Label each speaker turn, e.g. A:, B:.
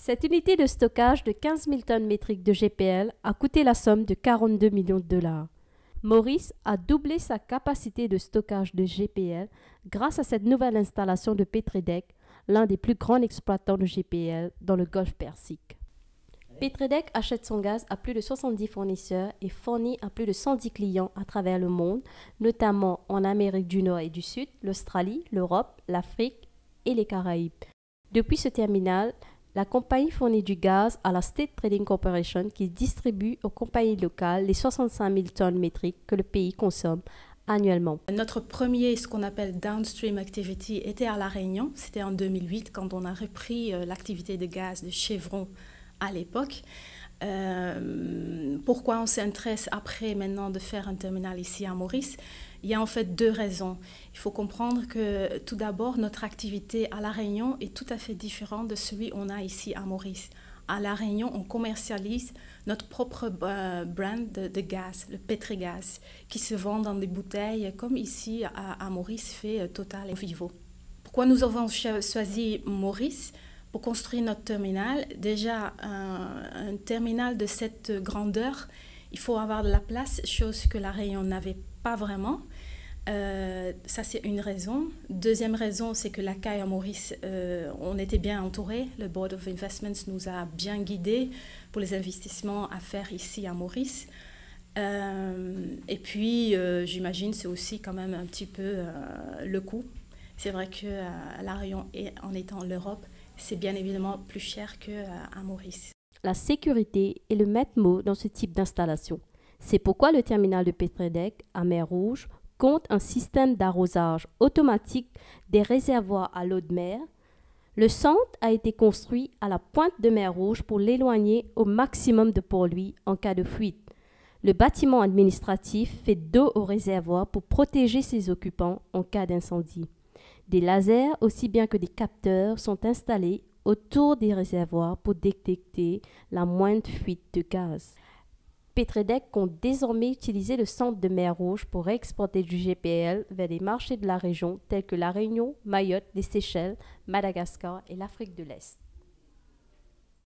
A: Cette unité de stockage de 15 000 tonnes métriques de GPL a coûté la somme de 42 millions de dollars. Maurice a doublé sa capacité de stockage de GPL grâce à cette nouvelle installation de Petredec, l'un des plus grands exploitants de GPL dans le Golfe Persique. Petredec achète son gaz à plus de 70 fournisseurs et fournit à plus de 110 clients à travers le monde, notamment en Amérique du Nord et du Sud, l'Australie, l'Europe, l'Afrique et les Caraïbes. Depuis ce terminal, la compagnie fournit du gaz à la State Trading Corporation qui distribue aux compagnies locales les 65 000 tonnes métriques que le pays consomme annuellement.
B: Notre premier, ce qu'on appelle downstream activity, était à La Réunion. C'était en 2008 quand on a repris l'activité de gaz de Chevron à l'époque. Pourquoi on s'intéresse après maintenant de faire un terminal ici à Maurice? Il y a en fait deux raisons. Il faut comprendre que tout d'abord, notre activité à La Réunion est tout à fait différente de celui qu'on a ici à Maurice. À La Réunion, on commercialise notre propre brand de gaz, le Petrégaz, qui se vend dans des bouteilles comme ici à Maurice fait Total et Vivo. Pourquoi nous avons choisi Maurice pour construire notre terminal? Déjà, un terminal de cette grandeur, il faut avoir de la place, chose que La Réunion n'avait pas vraiment. Ça, c'est une raison. Deuxième raison, c'est que la CAI à Maurice, on était bien entouré. Le Board of Investments nous a bien guidés pour les investissements à faire ici à Maurice. Et puis, j'imagine, c'est aussi quand même un petit peu le coût. C'est vrai que La Réunion, en étant l'Europe, c'est bien évidemment plus cher qu'à Maurice.
A: La sécurité est le maître mot dans ce type d'installation. C'est pourquoi le terminal de Petredec à Mer Rouge compte un système d'arrosage automatique des réservoirs à l'eau de mer. Le centre a été construit à la pointe de Mer Rouge pour l'éloigner au maximum de port-louis en cas de fuite. Le bâtiment administratif fait dos au réservoir pour protéger ses occupants en cas d'incendie. Des lasers aussi bien que des capteurs sont installés autour des réservoirs pour détecter la moindre fuite de gaz. Petredec compte désormais utiliser le centre de Mer Rouge pour exporter du GPL vers les marchés de la région tels que La Réunion, Mayotte, les Seychelles, Madagascar et l'Afrique de l'Est.